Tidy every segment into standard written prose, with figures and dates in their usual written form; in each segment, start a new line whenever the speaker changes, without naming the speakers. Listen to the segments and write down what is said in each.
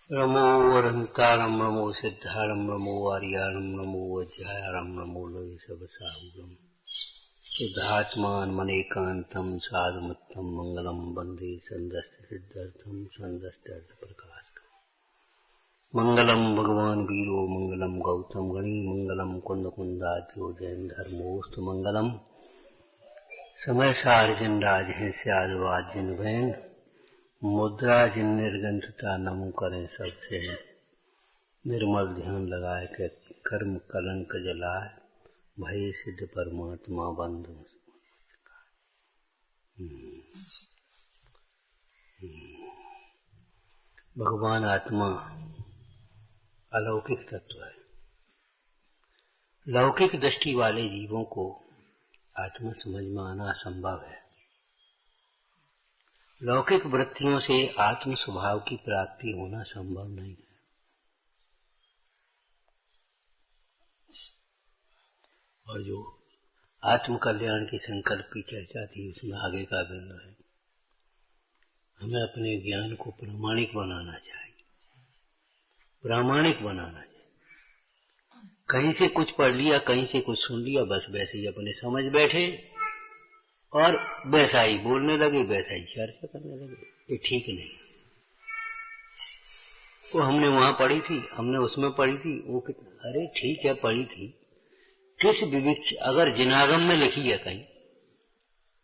नमो वरन्तारं नमो सिद्धारं नमो आर्याणं नमो वज्रायाणं नमो लोहि सबसाहुरम् शुद्धात्मानमनेकान्तं साधुमुत्तम मंगलम वन्दे सन्दष्टसिद्धर्थं सन्दष्टार्थप्रकाशकम् मंगलम भगवान वीरो मंगलम गौतम गणी मंगलम कुंदकुंदाद्यो जैन धर्मोस्तु मंगलम समय सार्जन राजहं स्यादवाद जिन वैन मुद्रा जिन निर्गंधता नमो करें सबसे निर्मल ध्यान लगाए के कर्म कलंक जलाए भय सिद्ध परमात्मा बंधु। भगवान आत्मा अलौकिक तत्व है। लौकिक दृष्टि वाले जीवों को आत्मा समझ में आना असंभव है। लौकिक वृत्तियों से आत्म स्वभाव की प्राप्ति होना संभव नहीं है। और जो आत्म कल्याण की संकल्प की चर्चा थी उसमें आगे का बिंदु है, हमें अपने ज्ञान को प्रामाणिक बनाना चाहिए। प्रामाणिक बनाना चाहिए। कहीं से कुछ पढ़ लिया, कहीं से कुछ सुन लिया, बस वैसे ही अपने समझ बैठे और वैसा ही बोलने लगे, वैसा ही चर्चा करने लगे। ये ठीक नहीं। वो हमने वहां पढ़ी थी, हमने उसमें पढ़ी थी, वो कितना, अरे ठीक है पढ़ी थी, किस विविक्षा, अगर जिनागम में लिखी है कहीं,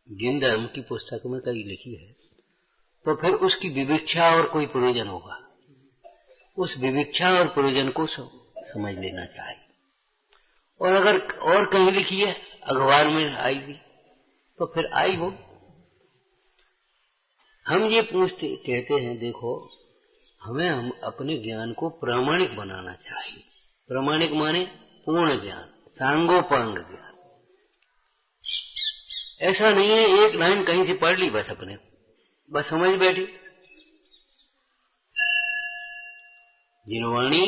जिन धर्म की पुस्तक में कहीं लिखी है, तो फिर उसकी विविक्षा और कोई प्रयोजन होगा। उस विविक्षा और प्रयोजन को समझ लेना चाहिए। और अगर और कहीं लिखी है, अखबार में आएगी, तो फिर आई हो। हम ये पूछते कहते हैं, देखो हम अपने ज्ञान को प्रामाणिक बनाना चाहिए। प्रामाणिक माने पूर्ण ज्ञान, सांगोपांग ज्ञान। ऐसा नहीं है एक लाइन कहीं से पढ़ ली बस अपने, बस समझ बैठी। जिनवाणी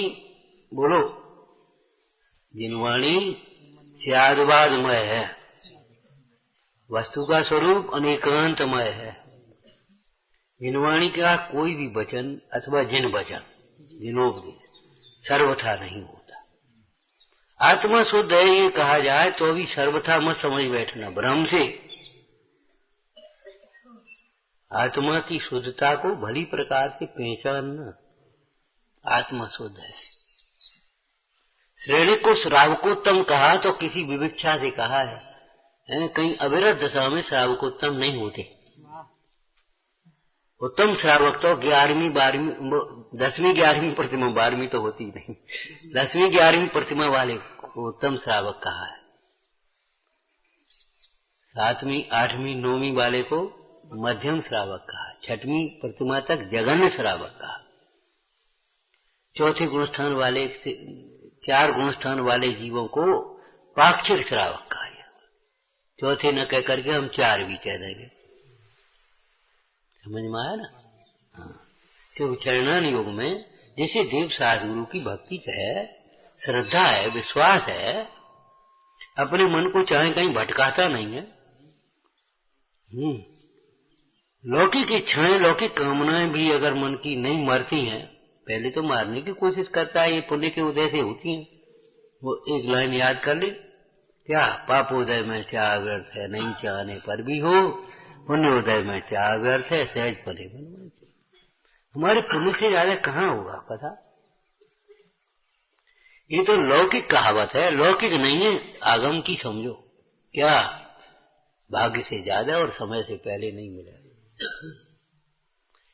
बोलो, जिनवाणी स्यादवादमय है, वस्तु का स्वरूप अनेकांतमय है। जिनवाणी का कोई भी वचन अथवा जिन वचन, जिनोपदेश सर्वथा नहीं होता। आत्मा शुद्ध है ये कहा जाए तो भी सर्वथा मत समझ बैठना भ्रम से। आत्मा की शुद्धता को भली प्रकार से पहचानना। आत्मा शुद्ध है। श्रेणी को श्रावकोत्तम कहा तो किसी विविक्षा से कहा है। कहीं अविरत दशा में श्रावकोत्तम नहीं होते। उत्तम श्रावक तो 11वीं 12वीं 10वीं 11वीं प्रतिमा, 12वीं तो होती नहीं, 10वीं 11वीं प्रतिमा वाले को उत्तम श्रावक कहा है। 7वीं 8वीं 9वीं वाले को मध्यम श्रावक कहा। 6वीं प्रतिमा तक जघन्य श्रावक कहा। चौथे गुणस्थान वाले, 4 गुणस्थान वाले जीवों को पाक्षिक श्रावक कहा। चौथे न कह करके हम 4 भी कह देंगे। समझ में आया ना? हाँ। क्योंकि चरणान योग में जैसे देव साधुगुरु की भक्ति है, श्रद्धा है, विश्वास है, अपने मन को चाहे कहीं भटकाता नहीं है। लौकिक इच्छाएं, लौकिक कामनाएं भी अगर मन की नहीं मरती हैं, पहले तो मारने की कोशिश करता है, ये पुण्य के उदय से होती हैं। वो एक लाइन याद कर ले, क्या पापोदय में क्या व्यर्थ है, नहीं चाहने पर भी हो, पुण्योदय में क्या व्यर्थ है, सहज पले मन। हमारे पुण्य से ज्यादा कहाँ होगा पता? ये तो लौकिक कहावत है, लौकिक नहीं है, आगम की समझो। क्या भाग्य से ज्यादा और समय से पहले नहीं मिला।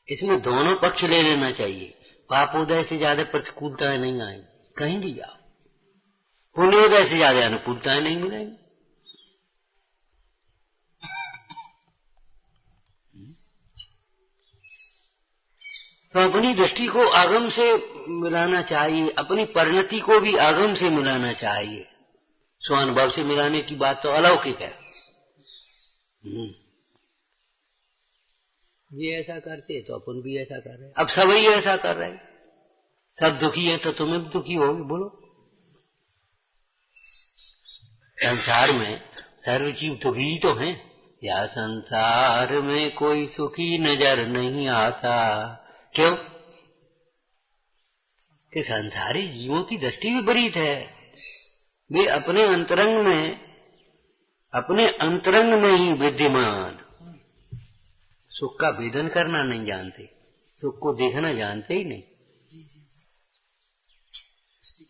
इसमें दोनों पक्ष ले लेना चाहिए। पापोदय से ज्यादा प्रतिकूलताएं नहीं आएंगी, कहीं भी जाओ। पुण्योदय से ज्यादा अनुकूलताएं नहीं मिलेंगी। तो अपनी दृष्टि को आगम से मिलाना चाहिए, अपनी परिणति को भी आगम से मिलाना चाहिए। स्वानुभव से मिलाने की बात तो अलौकिक है। ये ऐसा करते तो अपन भी ऐसा कर रहे हैं। अब सब ही ऐसा कर रहे हैं। सब दुखी है तो तुम्हें भी दुखी होगी। बोलो, संसार में सर्व जीव दुखी तो हैं। या संसार में कोई सुखी नजर नहीं आता। क्यों? कि संसारी जीवों की दृष्टि विपरीत है। वे अपने अंतरंग में ही विद्यमान सुख का वेदन करना नहीं जानते, सुख को देखना जानते ही नहीं।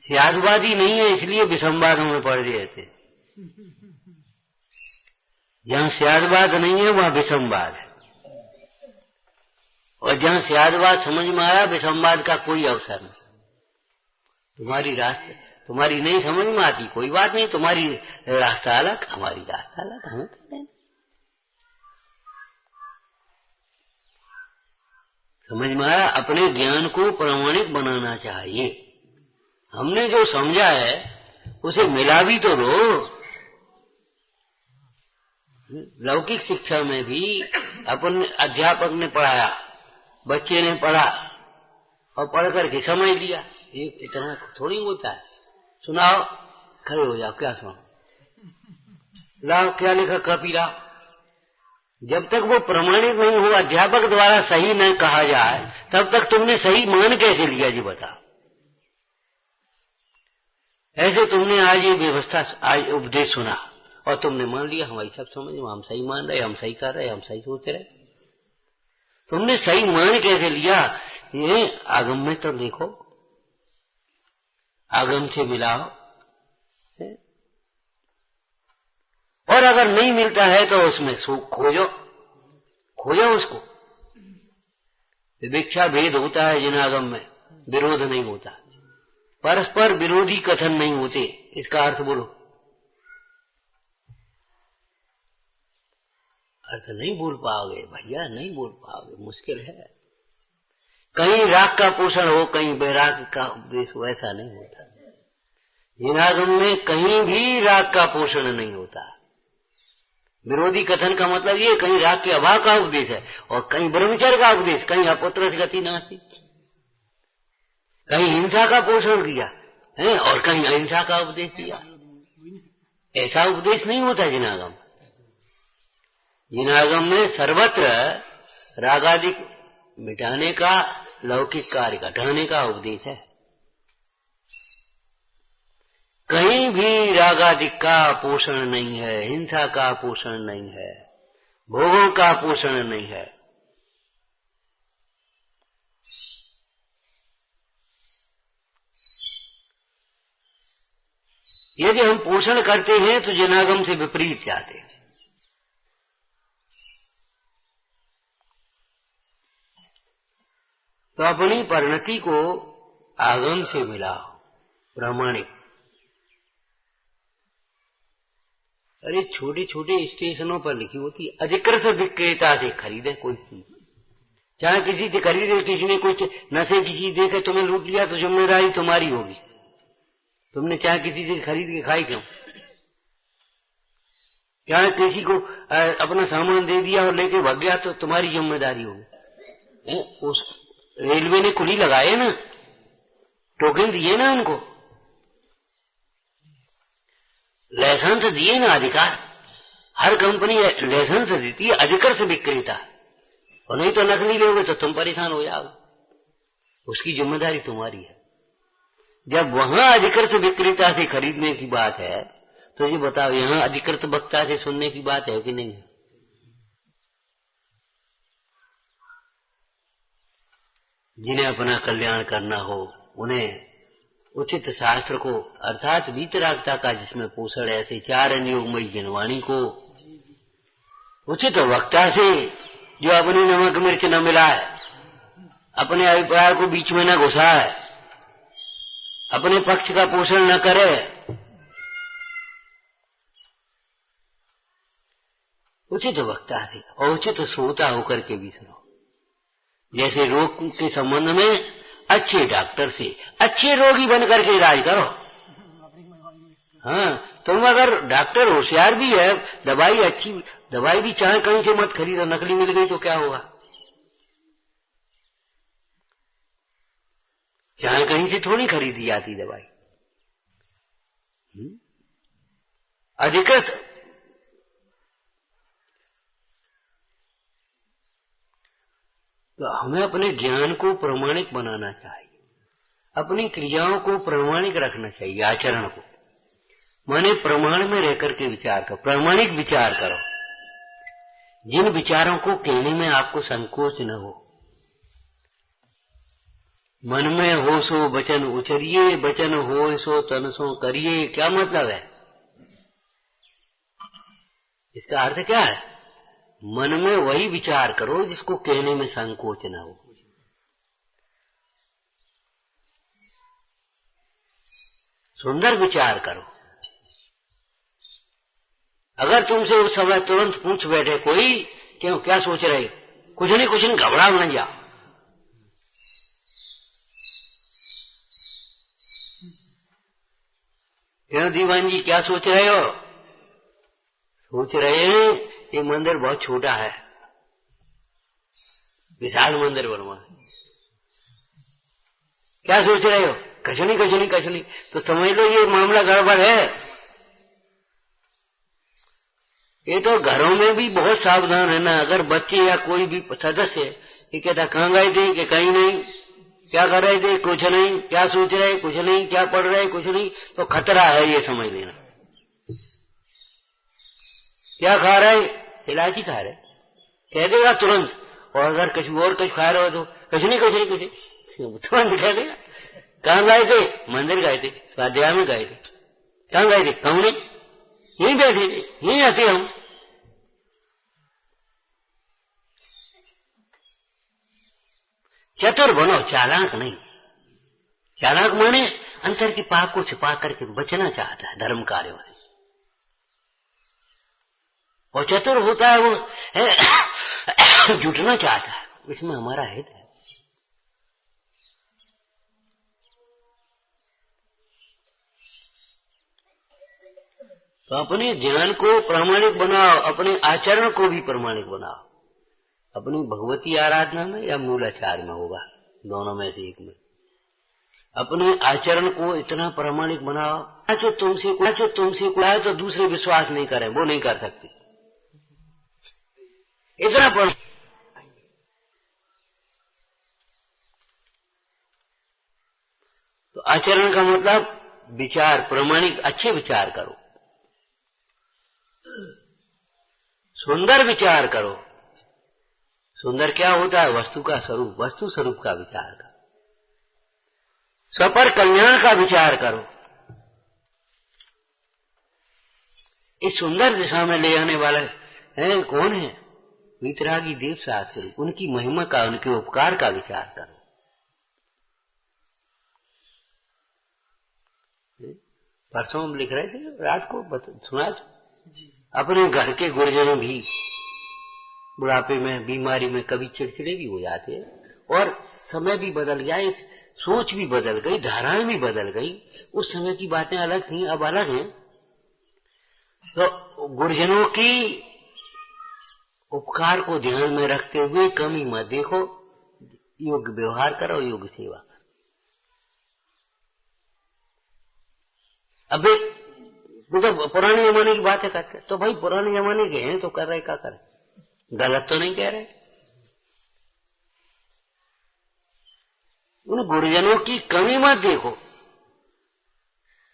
स्यादवादी नहीं है, इसलिए विषमवादों में पड़ रहे थे। जहां स्यादवाद नहीं है वहां विषमवाद है, और जहां स्यादवाद समझ में आया विषमवाद का कोई अवसर नहीं। तुम्हारी नहीं समझ में आती, कोई बात नहीं, तुम्हारी रास्ता अलग, हमारी रास्ता अलग, हमें तो समझ में आया। अपने ज्ञान को प्रामाणिक बनाना चाहिए। हमने जो समझा है उसे मिला भी तो लो। लौकिक शिक्षा में भी अपन अध्यापक ने पढ़ाया, बच्चे ने पढ़ा और पढ़ करके समझ लिया, एक इतना थोड़ी होता है। सुनाओ, खड़े हो जाओ, क्या सुनाओ, लाओ क्या लिखा कॉपी लाओ। जब तक वो प्रमाणित नहीं हो, अध्यापक द्वारा सही न कहा जाए, तब तक तुमने सही मान कैसे लिया जी बताओ। ऐसे तुमने आज ये व्यवस्था, आज उपदेश सुना और तुमने मान लिया, हमारी सब समझ में, हम सही मान रहे, हम सही कर रहे, हम सही सोच रहे। तुमने सही मान कैसे लिया? ये आगम में तो देखो, आगम से मिलाओ, और अगर नहीं मिलता है तो उसमें खोजो उसको। विवेक्षा भेद होता है जिन आगम में, विरोध नहीं होता, परस्पर विरोधी कथन नहीं होते। इसका अर्थ बोलो। अर्थ नहीं बोल पाओगे भैया, नहीं बोल पाओगे, मुश्किल है। कहीं राग का पोषण हो, कहीं वैराग का उपदेश हो, ऐसा नहीं होता। जिनागम में कहीं भी राग का पोषण नहीं होता। विरोधी कथन का मतलब ये, कहीं राग के अभाव का उपदेश है और कहीं ब्रह्मचर्य का उपदेश, कहीं अपुत्र गति नास्ति, कहीं हिंसा का पोषण किया है और कहीं अहिंसा का उपदेश दिया। ऐसा उपदेश नहीं होता जिनागम। जिनागम में सर्वत्र रागादि मिटाने का, लौकिक कार्य घटाने का उपदेश है। कहीं भी रागादि का पोषण नहीं है, हिंसा का पोषण नहीं है, भोगों का पोषण नहीं है। यदि हम पोषण करते हैं तो जनागम से विपरीत जाते हैं। तो अपनी परिणति को आगम से मिलाओ, प्रामाणिक। अरे छोटे छोटे स्टेशनों पर लिखी होती, अधिकृत विक्रेता से खरीदे कोई चीज, चाहे किसी से खरीदे, किसी ने कुछ नशे की चीज देकर तुम्हें लूट लिया तो जिम्मेदारी तुम्हारी होगी। तुमने चाहे किसी से खरीद के खाई क्यों? चाहे किसी को अपना सामान दे दिया और लेके भाग गया तो तुम्हारी जिम्मेदारी होगी। उस रेलवे ने कुली लगाए ना, टोकन दिए ना, उनको लाइसेंस दिए ना, अधिकार। हर कंपनी लाइसेंस देती है अधिकृत विक्रेता, और नहीं तो नकली लोगे तो तुम परेशान हो जाओगे। उसकी जिम्मेदारी तुम्हारी है। जब वहां अधिकृत विक्रेता से खरीदने की बात है तो ये बताओ, यहां अधिकृत वक्ता से सुनने की बात है कि नहीं है? जिन्हें अपना कल्याण करना हो, उन्हें उचित शास्त्र को, अर्थात वीतरागता का जिसमें पोषण ऐसे चार अनुयोगमयी जनवाणी को, उचित वक्ता से जो अपनी नमक मिर्च न मिलाए, अपने अभिप्राय को बीच में न घुसाए, अपने पक्ष का पोषण न करे, उचित वक्ता से और उचित श्रोता होकर के भी सुनो। जैसे रोग के संबंध में अच्छे डॉक्टर से अच्छे रोगी बनकर के इलाज करो। हाँ, तुम अगर डॉक्टर होशियार भी है, दवाई अच्छी, दवाई भी चाहे कहीं से मत खरीदो, नकली मिल गई तो क्या होगा? चाहे कहीं से थोड़ी खरीदी जाती दवाई। अधिकृत तो हमें अपने ज्ञान को प्रमाणिक बनाना चाहिए। अपनी क्रियाओं को प्रामाणिक रखना चाहिए, आचरण को। माने प्रमाण में रह करके विचार करो, प्रामाणिक विचार करो, जिन विचारों को कहने में आपको संकोच न हो। मन में हो सो वचन उचरिए, वचन हो सो तन सो करिए। क्या मतलब है इसका? अर्थ क्या है? मन में वही विचार करो जिसको कहने में संकोच न हो। सुंदर विचार करो। अगर तुमसे उस समय तुरंत पूछ बैठे कोई, क्यों क्या सोच रहे? कुछ नहीं, घबरा न जा। क्यों दीवान जी क्या सोच रहे हो? सोच रहे हैं ये मंदिर बहुत छोटा है, विशाल मंदिर बनवा। क्या सोच रहे हो? कुछ नहीं। तो समझ लो ये मामला गड़बड़ है। ये तो घरों में भी बहुत सावधान है ना। अगर बच्चे या कोई भी सदस्य ये कहता कहाँ गए थे, कि कहीं नहीं, क्या कर रहे थे, कुछ नहीं, क्या सोच रहे, कुछ नहीं, क्या पढ़ रहे, कुछ नहीं, तो खतरा है, ये समझ लेना। क्या खा रहे? इलायची खा रहे, कह देगा तुरंत। और अगर कुछ खा रहे हो तो कुछ नहीं तुरंत कह देगा। कहाँ गए थे? मंदिर गए थे, स्वाध्याय में गए थे। कहाँ गए थे? कहूं नहीं, यहीं बैठे थे, यहीं आते हम। चतुर बनो, चालाक नहीं। चालाक माने अंतर की पाप को छिपा करके बचना चाहता है धर्म कार्यों से। और चतुर होता है वो जुटना चाहता है, इसमें हमारा हित है। तो अपने ज्ञान को प्रामाणिक बनाओ, अपने आचरण को भी प्रामाणिक बनाओ। अपनी भगवती आराधना में या मूलाचार में होगा, दोनों में से एक में। अपने आचरण को इतना प्रामाणिक बनाओ, जो तुमसे कोई है तो दूसरे विश्वास नहीं करें, वो नहीं कर सकते। इतना तो आचरण का मतलब विचार प्रामाणिक, अच्छे विचार करो, सुंदर विचार करो। सुंदर क्या होता है? वस्तु का स्वरूप, वस्तु स्वरूप का विचार करो, स्वपर कल्याण का विचार करो। इस सुंदर दिशा में ले आने वाले हैं कौन है? वीतरागी देव शास्त्री, उनकी महिमा का, उनके उपकार का विचार करो। परसों हम लिख रहे थे, रात को सुना जी। अपने घर के गुरुजनों भी बुढ़ापे में, बीमारी में कभी चिड़चिड़े भी हो जाते हैं, और समय भी बदल गया, एक सोच भी बदल गई, धाराएं भी बदल गई। उस समय की बातें अलग थी, अब अलग हैं। तो गुरुजनों की उपकार को ध्यान में रखते हुए कमी मत देखो, योग्य व्यवहार करो, योग्य सेवा करो। अबे तो पुराने जमाने की बातें करते, तो भाई पुराने जमाने के हैं तो कर रहे, क्या करें? गलत तो नहीं कह रहे। उन गुरुजनों की कमी मत देखो,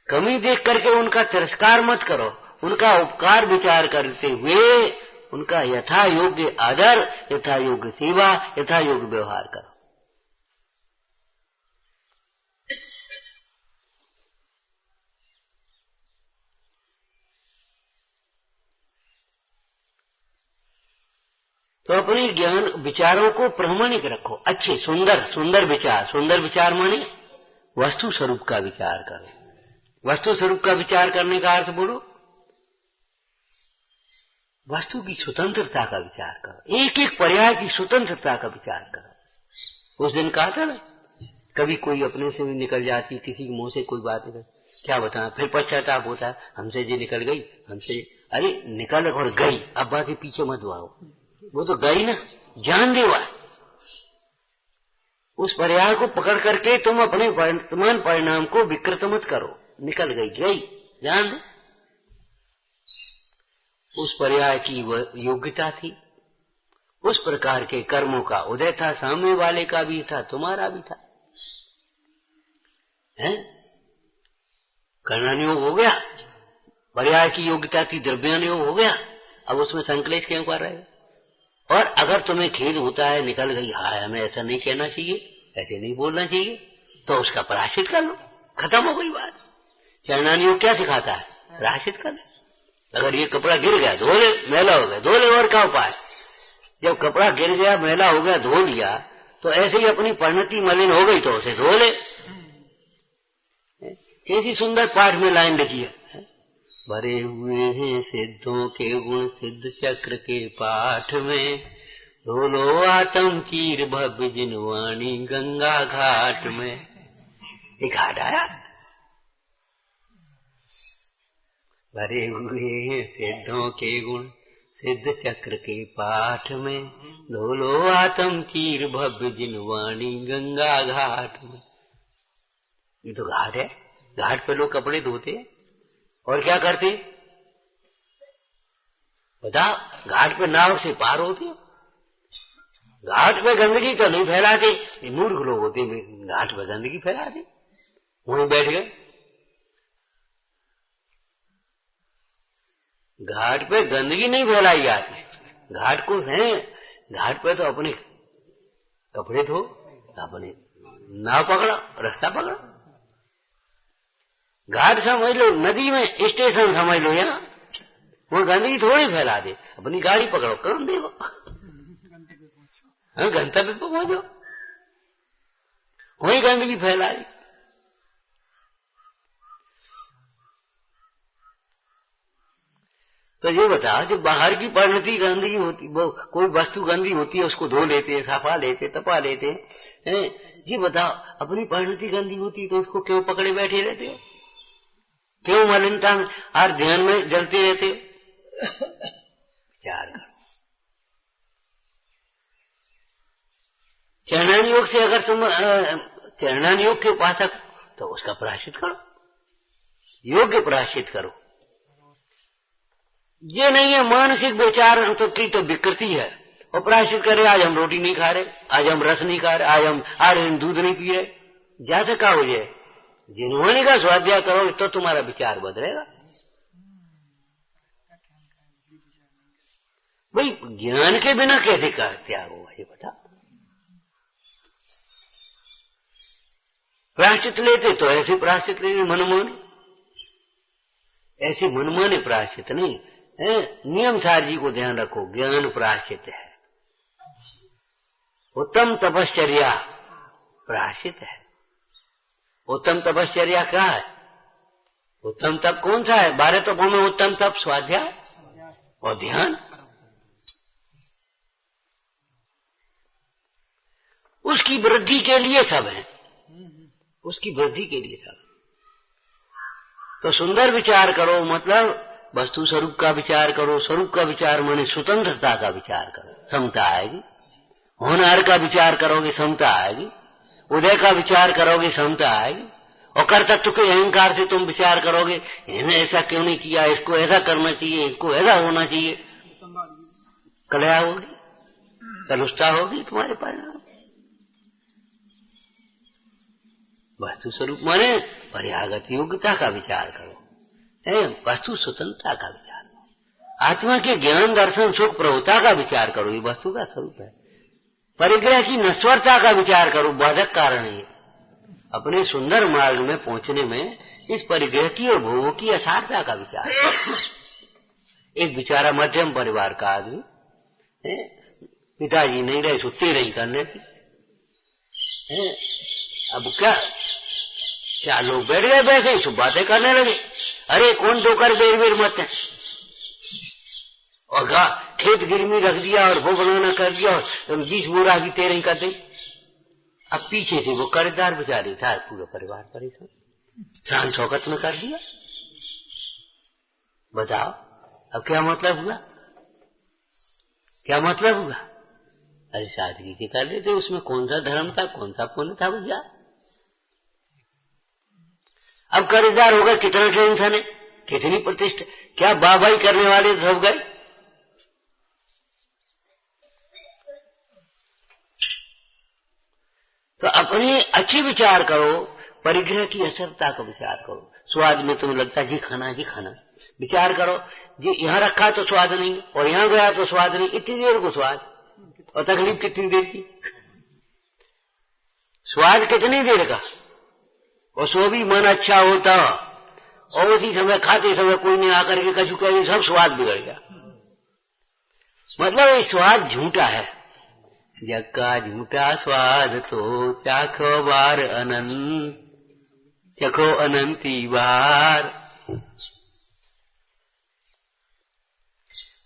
कमी देख करके उनका तिरस्कार मत करो, उनका उपकार विचार करते हुए उनका यथा योग्य आदर, यथा योग्य सेवा, यथा योग्य व्यवहार करो। तो अपने ज्ञान विचारों को प्रामाणिक रखो, अच्छे सुंदर विचार माने वस्तु स्वरूप का विचार करो। वस्तु स्वरूप का विचार करने का अर्थ बोलो, वस्तु की स्वतंत्रता का विचार करो, एक एक पर्याय की स्वतंत्रता का विचार करो। उस दिन कहा था ना, कभी कोई अपने से भी निकल जाती, किसी के मुंह से कोई बात निकल, क्या बताना, फिर पश्चाताप होता है, हमसे जी निकल गई, हमसे। अरे निकल और गई, अब बाकी पीछे मत भागो, वो तो गई ना, जान देवा। उस पर्याय को पकड़ करके तुम अपने वर्तमान परिणाम को विकृत मत करो। निकल गई, जान दे। उस पर्याय की योग्यता थी, उस प्रकार के कर्मों का उदय था, सामने वाले का भी था, तुम्हारा भी था। कर्णनियोग हो गया, पर्याय की योग्यता थी, द्रव्यानुयोग हो गया, अब उसमें संकलेश क्यों कर रहे हो? और अगर तुम्हें खेद होता है, निकल गई, हाय हमें ऐसा नहीं कहना चाहिए, ऐसे नहीं बोलना चाहिए, तो उसका प्रायश्चित कर लो, खत्म हो गई बात। चरणानुयोग क्या सिखाता है? प्रायश्चित कर लो। अगर ये कपड़ा गिर गया, धो ले, मैला हो गया, धो ले, और क्या उपाय? जब कपड़ा गिर गया, मैला हो गया, धो लिया, तो ऐसे ही अपनी परिणति मलिन हो गई तो उसे धो ले। कैसी सुंदर पाठ में लाइन लिखी है, भरे हुए हैं सिद्धों के गुण सिद्ध चक्र के पाठ में, धोलो आत्म चीर भव्य जिनवाणी गंगा घाट में। एक घाट आया, भरे हुए हैं सिद्धों के गुण सिद्ध चक्र के पाठ में, धोलो आत्म चीर भव्य जिनवाणी गंगा घाट में। ये तो घाट है, घाट पे लोग कपड़े धोते हैं और क्या करते? बताओ, घाट पे नाव से पार होते, घाट पे गंदगी तो नहीं फैलाते, ये मूर्ख लोग होते, घाट पे गंदगी फैलाते, वहीं बैठ गए। घाट पे गंदगी नहीं फैलाई जाती, घाट को है, घाट पे तो अपने कपड़े धो, अपने नाव पकड़ो, रास्ता पकड़ो। घाट समझ लो, नदी में स्टेशन समझ लो, यहाँ वो गंदगी थोड़ी फैला दे, अपनी गाड़ी पकड़ो, काम देखो, हाँ गंतव्य पे पहुंचो, वही गंदगी फैला दी। तो ये बताओ, जो बाहर की परिणति गंदगी होती, कोई वस्तु गंदी होती है उसको धो लेते, सफा लेते, तपा लेते हैं। ये बताओ, अपनी परिणति गंदी होती तो उसको क्यों पकड़े बैठे रहते हो? क्यों मलिनता में हर ध्यान में जलते रहते हो? विचार करो। चरणानुयोग से अगर तुम चरणानुयोग के उपासक, तो उसका प्रायश्चित करो, योग्य प्रायश्चित करो। ये नहीं है मानसिक विचार की तो विकृति है, और प्रायश्चित करे, आज हम रोटी नहीं खा रहे, आज हम रस नहीं खा रहे, आज हम दूध नहीं पी रहे, जैसे का हो जाए, जिन्होंने का स्वाध्याय करो तो तुम्हारा विचार बदलेगा। भाई ज्ञान के बिना कैसे त्याग होगा, ये बता। प्रायश्चित लेते तो ऐसे प्रायश्चित लेते मनमाने, ऐसे मनमाने प्रायश्चित नहीं। नियम सार जी को ध्यान रखो, ज्ञान प्रायश्चित है, उत्तम तपश्चर्या प्रायश्चित है। उत्तम तपश्चर्या क्या है? उत्तम तप कौन सा है? 12 तपों में उत्तम तप स्वाध्याय और ध्यान। उसकी वृद्धि के लिए सब है, उसकी वृद्धि के लिए सब। तो सुंदर विचार करो, मतलब वस्तु स्वरूप का विचार करो। स्वरूप का विचार माने स्वतंत्रता का विचार करो, समता आएगी। होनहार का विचार करोगे, समता आएगी। उदय का विचार करोगे, समता आएगी। और कर्तृत्व के अहंकार से तुम विचार करोगे, इन्हें ऐसा क्यों नहीं किया, इसको ऐसा करना चाहिए, इसको ऐसा होना चाहिए, कलह होगी, कलुषता होगी तुम्हारे परिणाम। वस्तु स्वरूप माने पर्यागत योग्यता का विचार करो, वस्तु स्वतंत्रता का विचार करो, आत्मा के ज्ञान दर्शन सुख प्रभुता का विचार करो, ये वस्तु का स्वरूप है। परिग्रह की नश्वरता का विचार करो, बाधक कारण है। अपने सुंदर मार्ग में पहुंचने में इस परिग्रह की और भोगों की असारता का विचार करो। एक बेचारा मध्यम परिवार का आदमी, पिताजी नहीं रहे, सुत्ती नहीं करने की, अब क्या लोग बैठ गए वैसे ही सब बातें करने लगे, अरे कौन डोकर बेर बेर मत है, और खेत गिरमी रख दिया और वो बनाना कर दिया और 20 बोरा की 13 कर दी। अब पीछे से वो कर्जदार बेचारे था, पूरा परिवार परेशान, शान शौकत में कर दिया। बताओ अब क्या मतलब हुआ, क्या मतलब हुआ? अरे सादगी के कर देते, उसमें कौन सा धर्म था, कौन सा पुण्य था भैया। अब कर्जदार हो गए, कितना टेंशन है, कितनी प्रतिष्ठा, क्या बाबाई करने वाले सब गए। तो अपनी अच्छी विचार करो, परिग्रह की असरता का विचार करो। स्वाद में तुम्हें लगता है जी खाना, विचार करो जी यहाँ रखा तो स्वाद नहीं और यहाँ गया तो स्वाद नहीं, इतनी देर को स्वाद, और तकलीफ कितनी देर की, स्वाद कितनी देर का, और सो भी मन अच्छा होता और उसी समय खाते समय कोई नहीं आकर के कछु कहे सब स्वाद बिगड़ गया। मतलब ये स्वाद झूठा है। जग का झूठा स्वाद तो चाखो बार अनंत, चखो अनंती बार।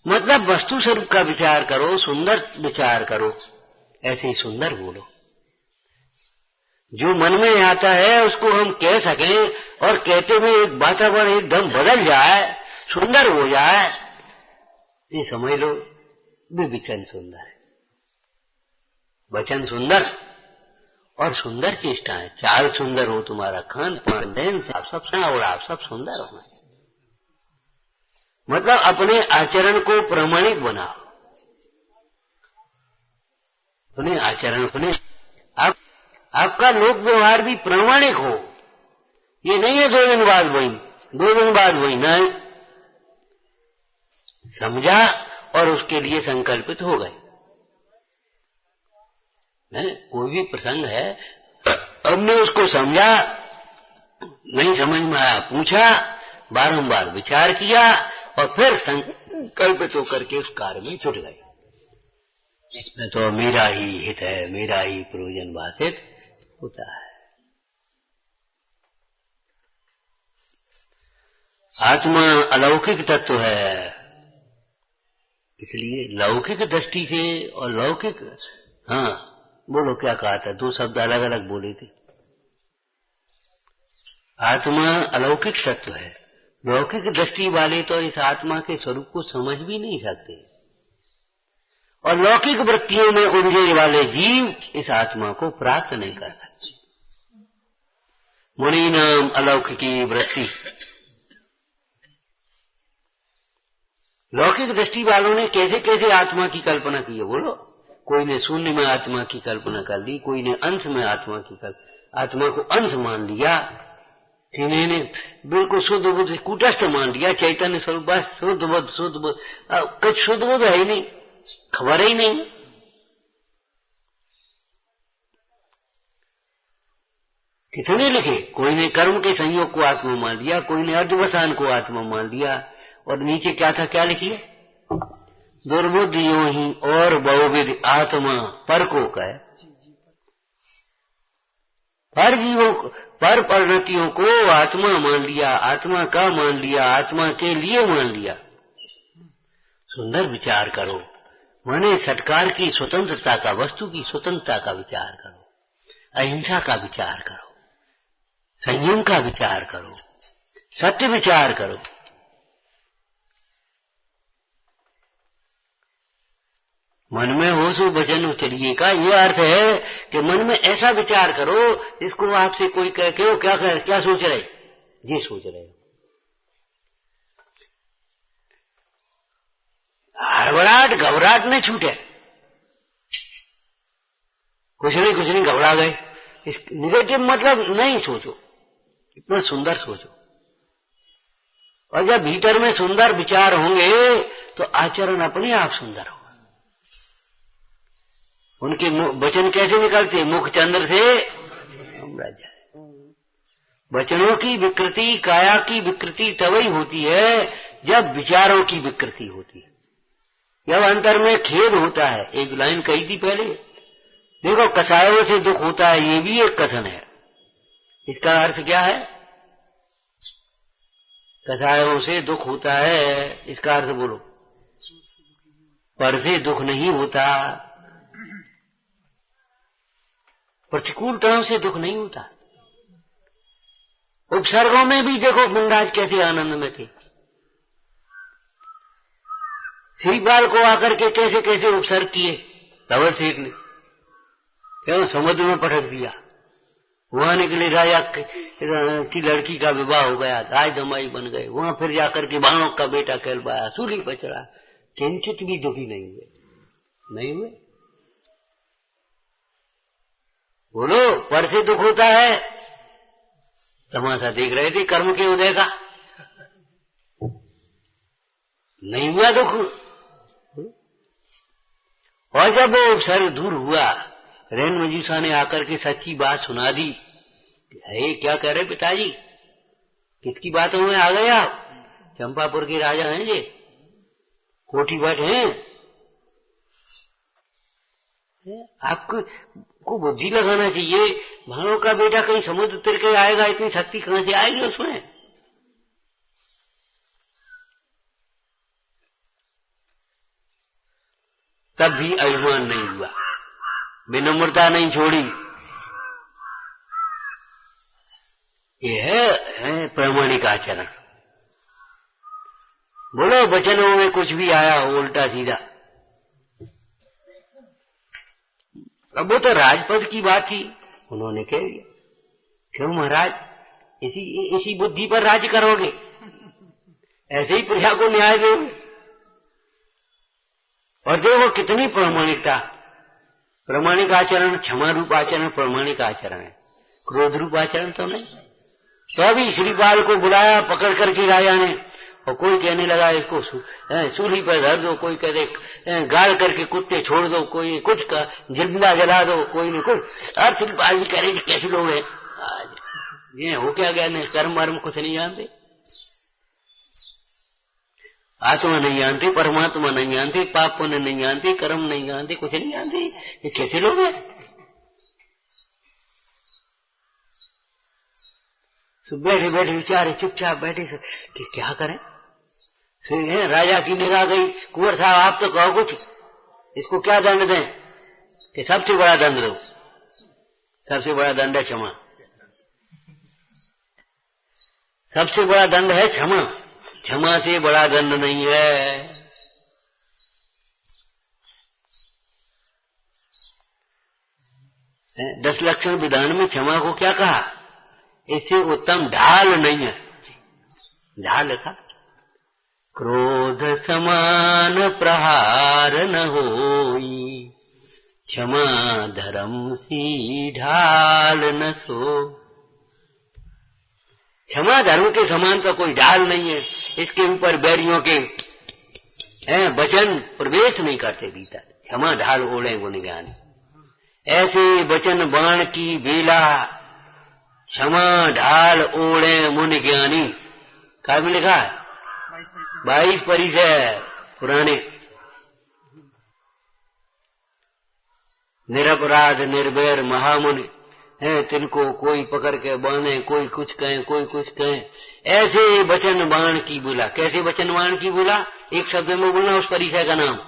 मतलब वस्तु स्वरूप का विचार करो, सुंदर विचार करो, ऐसे ही सुंदर बोलो। जो मन में आता है उसको हम कह सकें और कहते हुए एक वातावरण एकदम बदल जाए, सुंदर हो जाए, ये समझ लो वे वचन सुंदर है। वचन सुंदर और सुंदर चेष्टाएं, चाल सुंदर हो, तुम्हारा खान पान देन आप सब और आप सब सुंदर होना। मतलब अपने आचरण को प्रामाणिक बनाओ, अपने आचरण अपने आपका लोक व्यवहार भी प्रामाणिक हो। ये नहीं है 2 दिन बाद वही, 2 दिन बाद वही, नहीं, समझा और उसके लिए संकल्पित हो गए। कोई भी प्रसंग है, हमने उसको समझा, नहीं समझ में आया पूछा, बारंबार विचार किया और फिर संकल्पित होकर के उस कार्य में जुट गए। इसमें तो मेरा ही हित है, मेरा ही प्रयोजन बाधित होता है। आत्मा अलौकिक तत्व है, इसलिए लौकिक दृष्टि से और लौकिक, हाँ बोलो क्या कहा था, 2 शब्द अलग अलग बोले थे। आत्मा अलौकिक तत्व है, लौकिक दृष्टि वाले तो इस आत्मा के स्वरूप को समझ भी नहीं सकते, और लौकिक वृत्तियों में उलझे वाले जीव इस आत्मा को प्राप्त नहीं कर सकते। मुनि नाम अलौकिकी वृत्ति। लौकिक दृष्टि वालों ने कैसे कैसे आत्मा की कल्पना की है बोलो। कोई ने शून्य में आत्मा की कल्पना कर ली, कोई ने अंश में आत्मा की आत्मा को अंश मान लिया, किन्हीं ने बिल्कुल शुद्ध बुद्ध कूटस्थ मान लिया, चैतन्य स्वरूप बस शुद्ध बुद्ध, कुछ शुद्ध बुद्ध है ही नहीं, खबर ही नहीं। कितने लिखे, कोई ने कर्म के संयोग को आत्मा मान लिया, कोई ने अर्धवसान को आत्मा मान लिया, और नीचे क्या था, क्या लिखिए, दुर्बुद्धियों ही और बहुविध आत्मा पर को कहे, पर जीवों पर परिणतियों को आत्मा मान लिया, आत्मा का मान लिया, आत्मा के लिए मान लिया। सुंदर विचार करो, माने सत्कार की स्वतंत्रता का, वस्तु की स्वतंत्रता का विचार करो, अहिंसा का विचार करो, संयम का विचार करो, सत्य विचार करो। मन में हो सो भजन उचरिए का ये अर्थ है कि मन में ऐसा विचार करो जिसको आपसे कोई कहे कि वो क्या सोच रहे, ये सोच रहे हो, हड़बड़ाहट घबराहट नहीं छूटे, कुछ नहीं घबरा गए, इस निगेटिव मतलब नहीं सोचो, इतना सुंदर सोचो। और जब भीतर में सुंदर विचार होंगे तो आचरण अपने आप सुंदर होगा। उनके वचन कैसे निकलते, मुख चंद्र से अमृत जाए। वचनों की विकृति, काया की विकृति तभी होती है जब विचारों की विकृति होती है, जब अंतर में खेद होता है। एक लाइन कही थी पहले, देखो कसायों से दुख होता है, ये भी एक कथन है। इसका अर्थ क्या है, कसायों से दुख होता है, इसका अर्थ बोलो, पर से दुख नहीं होता, प्रतिकूलताओं से दुख नहीं होता। उपसर्गों में भी देखो मुंडाज कैसे आनंद में थे, श्रीपाल को आकर के कैसे कैसे उपसर्ग किए धवल सेठ ने, क्यों समुद्र में पटक दिया, वहां निकले राजा की लड़की का विवाह हो गया, राज जमाई बन गए, वहां फिर जाकर के बाणों का बेटा कहलवाया, सूली पर चढ़ा, किंचित भी दुखी नहीं हुए। बोलो, पर से दुख होता है, तमाशा देख रहे थे कर्म के उदय का। नहीं हुआ दुख। और जब वो सर दूर हुआ, रैन मजूसा ने आकर के सच्ची बात सुना दी। है क्या कह रहे पिताजी, किसकी बातों में आ गए आप? चंपापुर के राजा हैं ये, कोठी भट्ट हैं। आपको बुद्धि लगाना चाहिए। भाणों का बेटा कहीं समुद्र तिर के आएगा, इतनी शक्ति कहां से आएगी उसमें? तब भी अभिमान नहीं हुआ, विनम्रता नहीं छोड़ी। ये है प्रामाणिक आचरण। बोलो वचनों में कुछ भी आया हो उल्टा सीधा। अब वो तो राजपद की बात थी, उन्होंने कह दिया, क्यों महाराज इसी बुद्धि पर राज्य करोगे? ऐसे ही प्रजा को न्याय दोगे? और देखो कितनी प्रामाणिकता। प्रामाणिक आचरण, क्षमा रूप आचरण प्रामाणिक आचरण है, क्रोध रूप आचरण तो नहीं। तो अभी श्रीपाल को बुलाया पकड़ करके राजा ने, और कोई कहने लगा इसको सूली पर धर दो, कोई कहते गाड़ करके कुत्ते छोड़ दो, कोई कुछ का जिंदा जला दो, कोई न कुछ। और श्रीपाल जी कह रहे कैसे लोग हैं ये, हो क्या गया? कर्म वर्म कुछ नहीं जानते, आत्मा नहीं जानते, परमात्मा नहीं जानते, पाप पुण्य नहीं जानते, कर्म नहीं जानते, कुछ नहीं जानते। ये कैसे लोग हैं? बैठे बैठे विचारे, चुपचाप बैठे कि क्या करें। राजा की निगाह गई, कुंवर साहब आप तो कहो कुछ, इसको क्या दंड दें? कि सबसे बड़ा दंड दो, सबसे बड़ा दंड है क्षमा, सबसे बड़ा दंड है क्षमा, क्षमा से बड़ा दंड नहीं है। दस लक्षण विधान में क्षमा को क्या कहा? इससे उत्तम ढाल नहीं है। ढाल लिखा, क्रोध समान प्रहार न होई, क्षमा धर्म सी ढाल न सो। क्षमा धर्म के समान का कोई ढाल नहीं है। इसके ऊपर बैरियों के वचन प्रवेश नहीं करते भीतर। क्षमा ढाल ओढ़े गुणगान, ऐसे वचन बाण की बेला, क्षमा ढाल ओढ़े मुनि ज्ञानी। काय में लिखा है? 22 परिचय पुराने। निरपराध निर्भय महामुनि हैं, तिनको कोई पकड़ के बांधे, कोई कुछ कहे, कोई कुछ कहे। ऐसे वचन बाण की बोला। कैसे वचन बाण की बोला? एक शब्द में बोलना उस परिचय का नाम,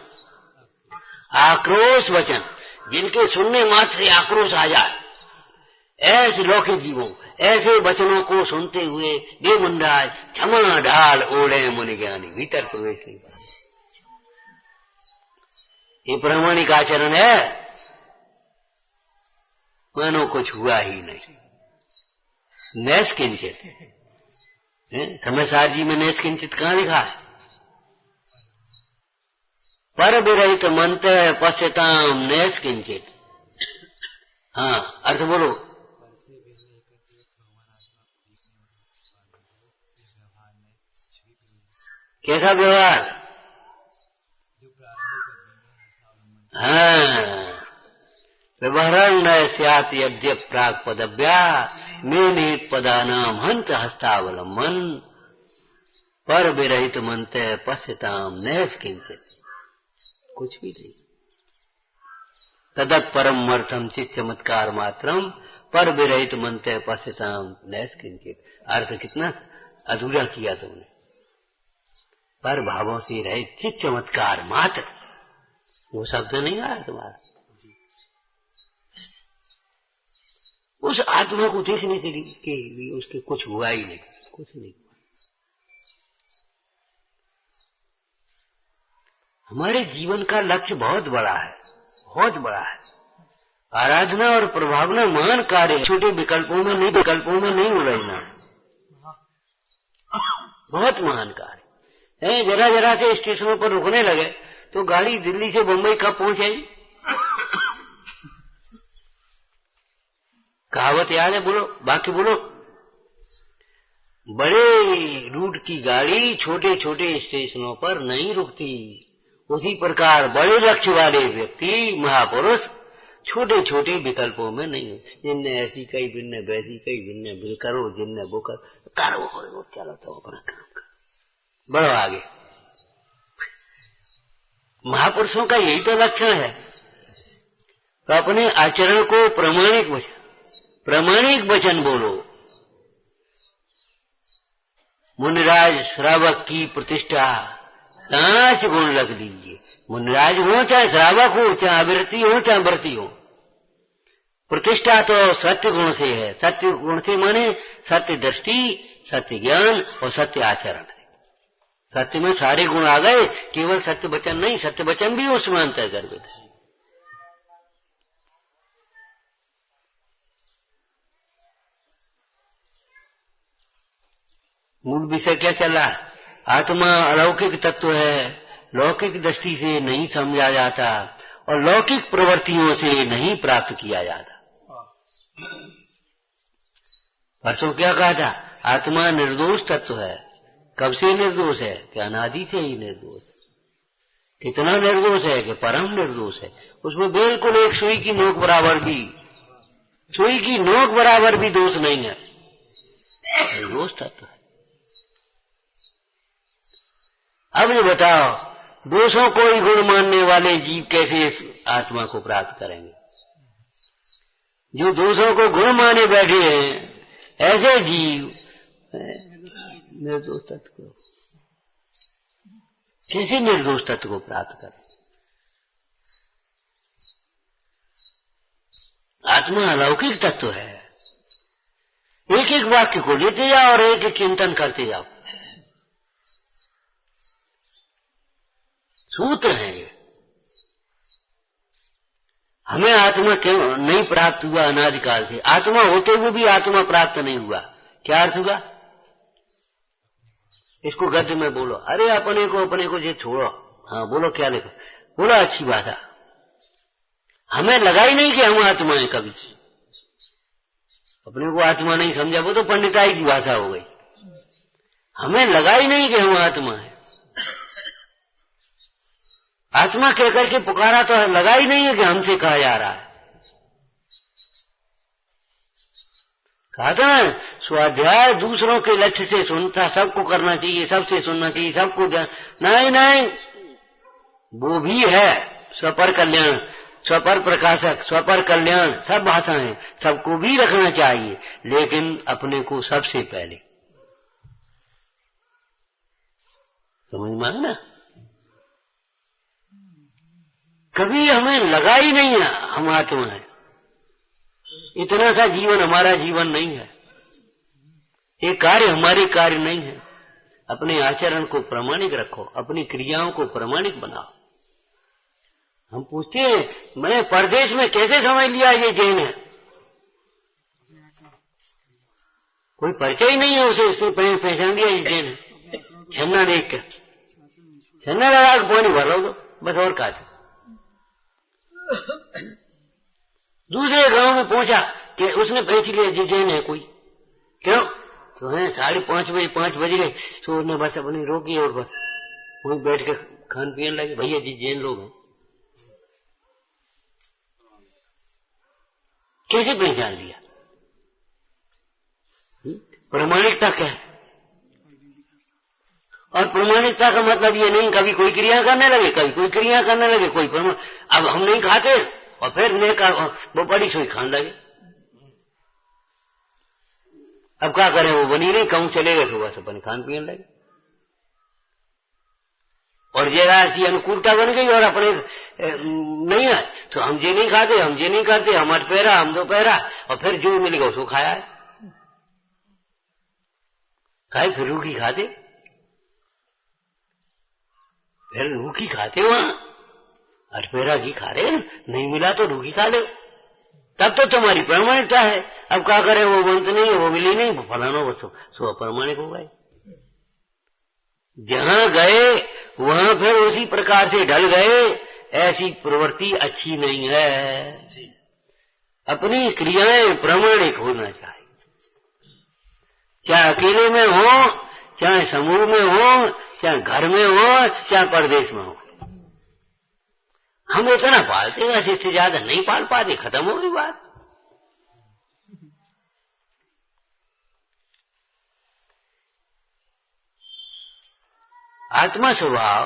आक्रोश वचन, जिनके सुनने मात्र से आक्रोश आ जाए। ऐसे लौकिक जीवों ऐसे वचनों को सुनते हुए देवमंडराज क्षमा ढाल ओढ़े मुनि ज्ञानी, भीतर प्रवेश नहीं पाए। ये प्रामाणिक आचरण है, मानो कुछ हुआ ही नहीं। नैस किंचित, समयसार जी में नैस किंचित कहां लिखा है? पर विरहित मंत्र पश्यताम नैस किंचित। हाँ, अर्थ बोलो। कैसा व्यवहार? हाँ, व्यवहार न स्यात् यद्य प्राग पदव्या मेनित पदानाम हंत हस्तावलंबन, पर विरहित मंत्र पश्यताम नैस किंचित। कुछ भी नहीं। तदत् परम अर्थम चित चमत्कार मात्रम, पर विरहित मंत्र पश्यताम नैस किंचित। अर्थ कितना अधूरा किया तुमने। पर भावों से रहे चित चमत्कार मात्र, वो शब्द नहीं आया तुम्हारा। उस आत्मा को देखने के लिए उसके कुछ हुआ ही नहीं, कुछ नहीं हुआ। हमारे जीवन का लक्ष्य बहुत बड़ा है, बहुत बड़ा है। आराधना और प्रभावना महान कार्य, छोटे विकल्पों में नहीं उलझना, बहुत महान कार्य है। जरा जरा से स्टेशनों पर रुकने लगे तो गाड़ी दिल्ली से बंबई कब पहुंचेगी? कहावत याद है? बोलो, बाकी बोलो। बड़े रूट की गाड़ी छोटे छोटे स्टेशनों पर नहीं रुकती, उसी प्रकार बड़े लक्ष्य वाले व्यक्ति महापुरुष छोटे छोटे विकल्पों में नहीं, जिनने ऐसी कही जिनने वैसी कही, जिनने करो जिनने वो करो, चलो तो अपना काम करो, बढ़ो आगे। महापुरुषों का यही तो लक्षण है। तो अपने आचरण को प्रामाणिक वचन बोलो। मुनिराज श्रावक की प्रतिष्ठा साच गुण लग दीजिए। मुनिराज हो चाहे श्रावक हो, चाहे आवृत्ति हो चाहे व्रती हो, प्रतिष्ठा तो सत्य गुण से है। सत्य गुण से माने सत्य दृष्टि, सत्य ज्ञान और सत्य आचरण। सत्य में सारे गुण आ गए, केवल सत्य वचन नहीं, सत्य वचन भी उसमें अंतर्गत है। मूल विषय क्या चल रहा है? आत्मा अलौकिक तत्व है, लौकिक दृष्टि से नहीं समझा जाता और लौकिक प्रवृत्तियों से नहीं प्राप्त किया जाता। परसों क्या कहा था? आत्मा निर्दोष तत्व है। कब से निर्दोष है? कि अनादि से ही निर्दोष। कितना निर्दोष है? कि परम निर्दोष है। उसमें बिल्कुल एक सुई की नोक बराबर भी दोष नहीं है। निर्दोष तत्व है। अब ये बताओ, दोषों को ही गुण मानने वाले जीव कैसे आत्मा को प्राप्त करेंगे? जो दोषों को गुण माने बैठे हैं, ऐसे जीव निर्दोष तत्व को कैसे निर्दोष तत्व को प्राप्त करें? आत्मा अलौकिक तत्व है। एक एक वाक्य को लेते जाओ और एक एक चिंतन करते जाओ। सूत्र है ये। हमें आत्मा क्यों नहीं प्राप्त हुआ? अनादिकाल से आत्मा होते हुए भी आत्मा प्राप्त नहीं हुआ। क्या अर्थ हुआ? इसको गद्य में बोलो। अरे अपने को ये छोड़ो। हाँ बोलो, क्या लिखो? बोलो अच्छी भाषा। हमें लगा ही नहीं कि हम आत्मा है। कभी अपने को आत्मा नहीं समझा, वो तो पंडिताई की भाषा हो गई। हमें लगा ही नहीं कि हम आत्मा है। आत्मा कहकर के पुकारा तो लगा ही नहीं है कि हमसे कहा जा रहा है। कहा था ना, स्वाध्याय दूसरों के लक्ष्य से सुनता, सबको करना चाहिए, सबसे सुनना चाहिए, सबको नहीं, वो भी है स्वपर कल्याण, स्वपर प्रकाशक, स्वपर कल्याण, सब भाषाएं, सबको भी रखना चाहिए, लेकिन अपने को सबसे पहले। समझ में आया ना? कभी हमें लगा ही नहीं है हम आत्मा है। इतना सा जीवन हमारा जीवन नहीं है। ये कार्य हमारे कार्य नहीं है। अपने आचरण को प्रामाणिक रखो, अपनी क्रियाओं को प्रामाणिक बनाओ। हम पूछते हैं, मैं परदेश में कैसे समझ लिया ये जैन है? कोई परिचय ही नहीं है उसे, इसने पहचान लिया ये जैन है। छन्ना देख के छन्ना लगा के पानी भर लो, बस और काट। दूसरे गांव में पहुंचा कि उसने पहच लिया जी जैन है कोई। क्यों? तो है 5:30 5 बज गए, तो उसने बस अपनी रोकी और बस वहीं बैठ के खान पीने लगे। भैया जी जैन लोग हैं। कैसे पहचान लिया? प्रामाणिकता क्या है? और प्रामाणिकता का मतलब ये नहीं कभी कोई क्रिया करने लगे, कभी कोई क्रिया करने लगे, कोई प्रमाण। अब हम नहीं खाते और फिर वो बड़ी सोई खाने लगे। अब क्या करें? वो बनी नहीं, कहूं चले गए, सुबह से बनी खान पीने लगे। और जरा ऐसी अनुकूलता बन गई और अपने नहीं है तो हम ये नहीं खाते, हम ये नहीं करते, हम अट पैरा, हम दो पैरा, और फिर जो मिलेगा उसको खाया है। खाए फिर रूखी खाते, फिर रूखी खाते, वहां अठपेरा की खा रहे, नहीं मिला तो रूखी खा ले, तब तो तुम्हारी प्रामाणिकता है। अब क्या करें? वो बनत नहीं है, वो मिली नहीं, वो फलाना वो सो अप्रामाणिक हो गए। जहां गए वहां फिर उसी प्रकार से ढल गए। ऐसी प्रवृत्ति अच्छी नहीं है। अपनी क्रियाएं प्रामाणिक होना चाहिए। क्या चाहे अकेले में हो, चाहे समूह में हो, चाहे घर में हो, चाहे परदेश में हो। हम इतना पालते हैं, इससे ज्यादा नहीं पाल पाते, खत्म हो गई बात। आत्मा स्वभाव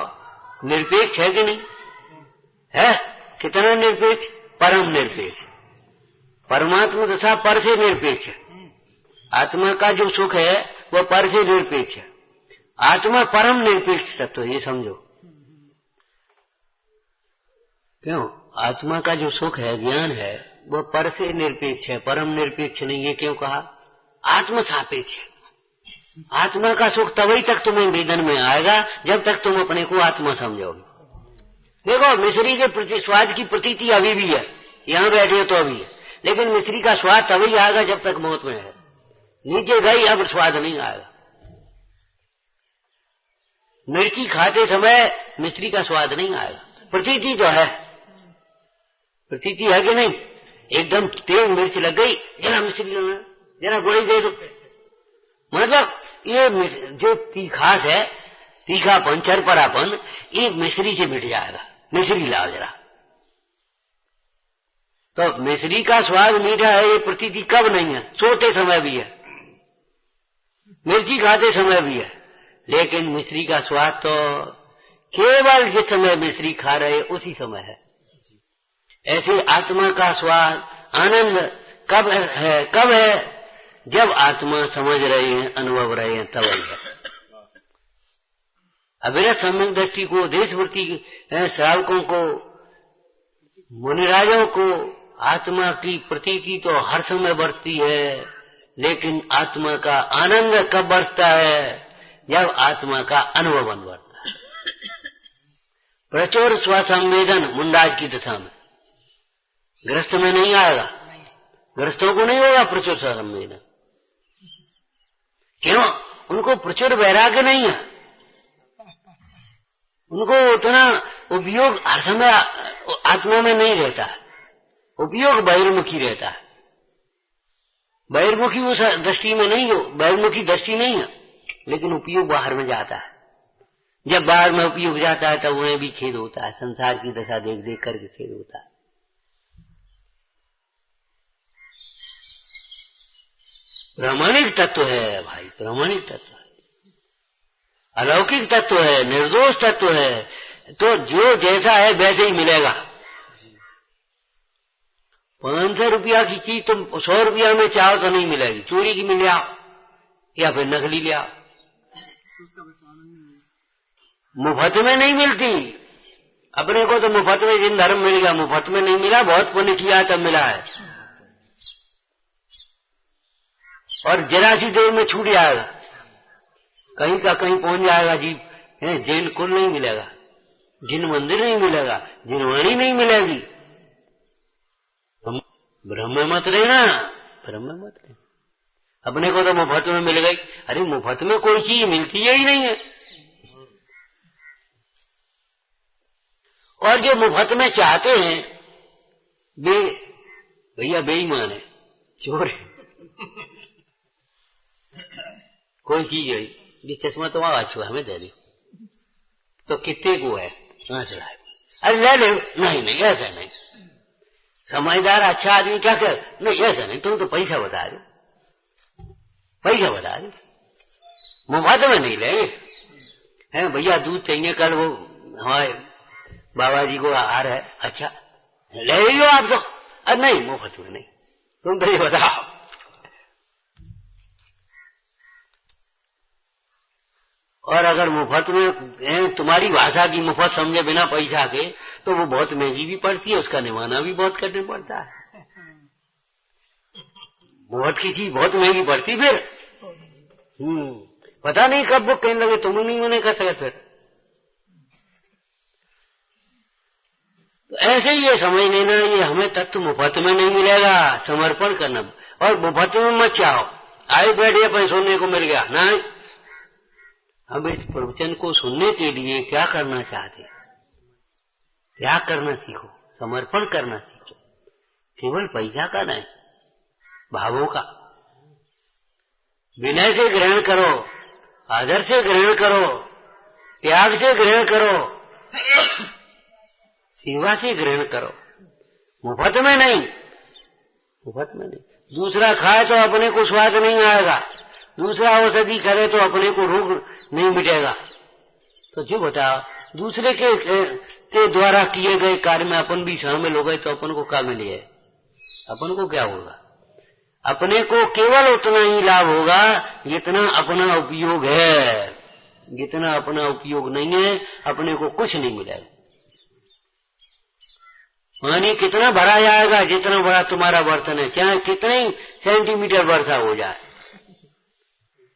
निरपेक्ष है कि नहीं है? कितना निरपेक्ष? परम निरपेक्ष। परमात्मा दशा पर से निरपेक्ष है। आत्मा का जो सुख है वह पर से निरपेक्ष है। आत्मा परम निरपेक्ष तत्व है, ये समझो। क्यों? आत्मा का जो सुख है, ज्ञान है, वह पर से निरपेक्ष है, परम निरपेक्ष नहीं। ये क्यों कहा? आत्म सापेक्ष है। आत्मा का सुख तभी तक तुम्हें वेदन में आएगा जब तक तुम अपने को आत्मा समझोगे। देखो, मिश्री के प्रति स्वाद की प्रतीति अभी भी है, यहां बैठे तो अभी है, लेकिन मिश्री का स्वाद तभी आएगा जब तक मौत में है। नीचे गई अब स्वाद नहीं आएगा। मिर्ची खाते समय मिश्री का स्वाद नहीं आएगा, प्रतीति तो है। प्रतीति है कि नहीं? एकदम तेज मिर्च लग गई, जरा मिश्री लेना, जरा गोली दे दो, मतलब ये जो तीखास है, तीखापन, चरपरापन, ये मिश्री से मिट जाएगा। मिश्री लाओ जरा। तो मिश्री का स्वाद मीठा है, ये प्रतीति कब नहीं है? सोते समय भी है, मिर्ची खाते समय भी है, लेकिन मिश्री का स्वाद तो केवल जिस समय मिश्री खा रहे उसी समय है। ऐसे आत्मा का स्वाद, आनंद कब है? कब है? जब आत्मा समझ रहे हैं, अनुभव रहे हैं, तब है। अविरत सम्यक दृष्टि को, देशवृत्ति श्रावकों को, मुनिराजों को आत्मा की प्रतीति तो हर समय बढ़ती है, लेकिन आत्मा का आनंद कब बढ़ता है? जब आत्मा का अनुभव बढ़ता है। प्रचुर स्वसंवेदन मुंडाज की दशा में, गृहस्थ में नहीं आएगा, गृहस्थों को नहीं होगा प्रचुर स्वसंवेदन। क्यों? उनको प्रचुर वैराग्य नहीं है, उनको उतना उपयोग हर समय आत्मा में नहीं रहता है, उपयोग बहिर्मुखी रहता है। बहिर्मुखी उस दृष्टि में नहीं हो, बहिर्मुखी दृष्टि नहीं है, लेकिन उपयोग बाहर में जाता है। जब बाहर में उपयोग जाता है तब उन्हें भी खेद होता है, संसार की दशा देख देख करके खेद होता है। प्रामाणिक तत्व है भाई, प्रामाणिक तत्व है, अलौकिक तत्व है, निर्दोष तत्व है, तो जो जैसा है वैसे ही मिलेगा। 500 रुपया की चीज तुम 100 रुपया में चाहो तो नहीं मिलेगी, चोरी की मिल आओ या फिर नकली ले आओ, मुफ्त में नहीं मिलती। अपने को तो मुफ्त में जिन धर्म मिल गया, मुफ्त में नहीं मिला, बहुत पुण्य किया तब मिला है, और जरा सी देर में छूट जाएगा, कहीं का कहीं पहुंच जाएगा जीव। जैन कुल नहीं मिलेगा, जिन मंदिर नहीं मिलेगा, जिनवाणी नहीं मिलेगी। ब्रह्म मत रहना, ब्रह्म मत रहना। अपने को तो मुफ्त में मिल गई। अरे मुफ्त में कोई चीज मिलती ही नहीं है, और जो मुफ्त में चाहते हैं भैया बेईमान है, चोर है। कोई चीज है, ये चश्मा तो अच्छा हमें दे दो, तो कितने को है? अरे ले ले, नहीं नहीं ऐसा नहीं। समझदार अच्छा आदमी क्या कर, नहीं ऐसा नहीं, तुम तो पैसा बता दो, पैसा बता दो, मुफ्त में नहीं लेंगे। है भैया दूध चाहिए, कल वो हमारे बाबा जी को आहार है, अच्छा ले लो आप तो। अरे नहीं मुफ्त में नहीं, तुम तो ये बताओ। और अगर मुफ्त में तुम्हारी भाषा की मुफ्त समझे बिना पैसा के, तो वो बहुत महंगी भी पड़ती है, उसका निभाना भी बहुत करना पड़ता है। मुफ्त की चीज बहुत महंगी पड़ती फिर। पता नहीं कब वो कहने लगे तुम नहीं मने कर सके फिर। तो ऐसे ही ये समझ लेना, ये हमें तत्व मुफ्त में नहीं मिलेगा, समर्पण करना। और मुफ्त में मत चाहो, आए बैठे पैसे सुनने को मिल गया ना। हम इस प्रवचन को सुनने के लिए क्या करना चाहते हैं? त्याग करना सीखो, समर्पण करना सीखो, केवल पैसा का नहीं, भावों का। विनय से ग्रहण करो, आदर से ग्रहण करो, त्याग से ग्रहण करो, सेवा से ग्रहण करो, मुफ्त में नहीं, मुफ्त में नहीं। दूसरा खाए तो अपने को स्वाद नहीं आएगा, दूसरा औषधि करे तो अपने को रोग नहीं मिटेगा। तो जो बताओ, दूसरे के द्वारा किए गए कार्य में अपन भी शामिल हो गए तो अपन को क्या मिले, अपन को क्या होगा? अपने को केवल उतना ही लाभ होगा जितना अपना उपयोग है, जितना अपना उपयोग नहीं है अपने को कुछ नहीं मिलेगा। पानी कितना भरा जाएगा जितना बड़ा तुम्हारा बर्तन है, चाहे कितने ही सेंटीमीटर वर्षा हो जाए।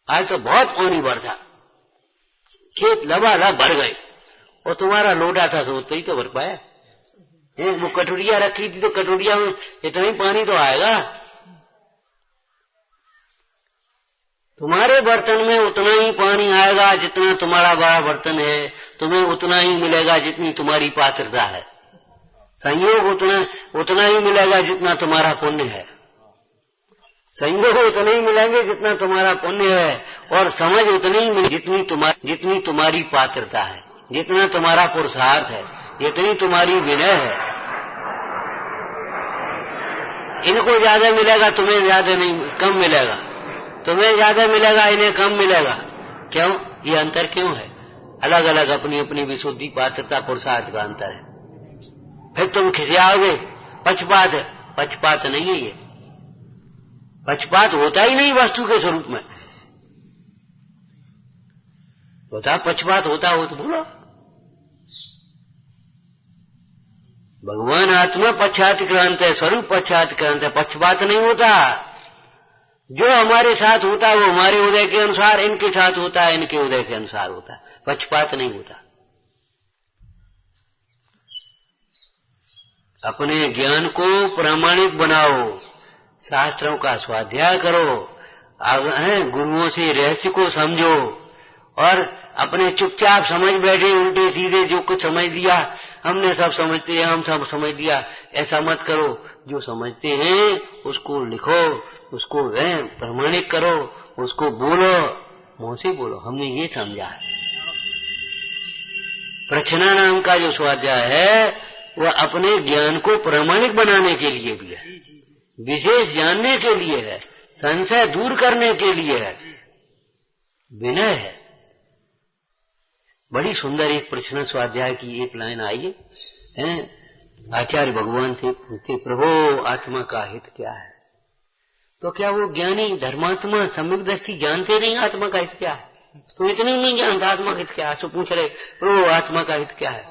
आज तो बहुत पानी बरसा, खेत लबालब भर गए और तुम्हारा लोटा था तो उतना ही तो भर पाया। वो कटोरिया रखी थी तो कटोरिया में इतना ही पानी तो आएगा। तुम्हारे बर्तन में उतना ही पानी आएगा जितना तुम्हारा बड़ा बर्तन है, तुम्हें उतना ही मिलेगा जितनी तुम्हारी पात्रता है। संयोग उतना ही मिलेगा जितना तुम्हारा पुण्य है, संयोग उतने ही मिलेंगे जितना तुम्हारा पुण्य है, और समझ उतनी ही जितनी तुम्हारी पात्रता है, जितना तुम्हारा पुरुषार्थ है, जितनी तुम्हारी विनय है। इनको ज्यादा मिलेगा, तुम्हें ज्यादा नहीं, कम मिलेगा। तुम्हें ज्यादा मिलेगा, इन्हें कम मिलेगा। क्यों? ये अंतर क्यों है? अलग अलग अपनी अपनी विशुद्धि, पात्रता, पुरुषार्थ का अंतर है। फिर तुम खिसियाओगे, पक्षपात है। पक्षपात नहीं है ये, पक्षपात होता ही नहीं वस्तु के स्वरूप में। होता पक्षपात होता हो तो बोलो। भगवान आत्मा पक्षातिक्रांत है, स्वरूप पक्षातिक्रांत है, पक्षपात नहीं होता। जो हमारे साथ होता है वो हमारे उदय के अनुसार, इनके साथ होता है इनके उदय के अनुसार होता है, पक्षपात नहीं होता। अपने ज्ञान को प्रामाणिक बनाओ, शास्त्रों का स्वाध्याय करो, गुरुओं से रहस्य को समझो, और अपने चुपचाप समझ बैठे उल्टे सीधे जो कुछ समझ लिया हमने सब समझते हैं, हम सब समझ लिया, ऐसा मत करो। जो समझते हैं उसको लिखो, उसको प्रामाणिक करो, उसको बोलो, मुंह से बोलो हमने ये समझा है। प्रश्ना नाम का जो स्वाध्याय है वह अपने ज्ञान को प्रामाणिक बनाने के लिए भी है, विशेष जानने के लिए है, संशय दूर करने के लिए है, विनय है। बड़ी सुंदर एक प्रश्न स्वाध्याय की एक लाइन आई है। आचार्य भगवान से पूछते, प्रभु आत्मा का हित क्या है? तो क्या वो ज्ञानी धर्मात्मा सम्यक दृष्टि जानते नहीं आत्मा का हित क्या है? तो इतने नहीं जानता आत्मा का हित क्या है, तो पूछ रहे प्रभु आत्मा का हित क्या है?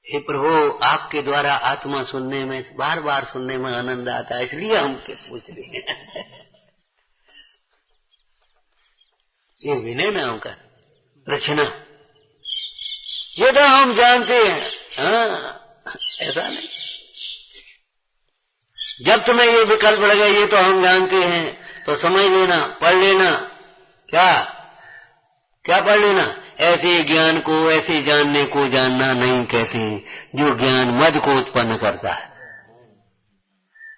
हे प्रभु, आपके द्वारा आत्मा सुनने में, बार बार सुनने में आनंद आता है, इसलिए हम के पूछ रहे हैं। ये विनय नाम का प्रश्न, ये तो हम जानते हैं। ऐसा नहीं, जब तुम्हें ये विकल्प लगे ये तो हम जानते हैं तो समझ लेना, पढ़ लेना। क्या पढ़ लेना? ऐसे ज्ञान को, ऐसे जानने को जानना नहीं कहते जो ज्ञान मद को उत्पन्न करता है।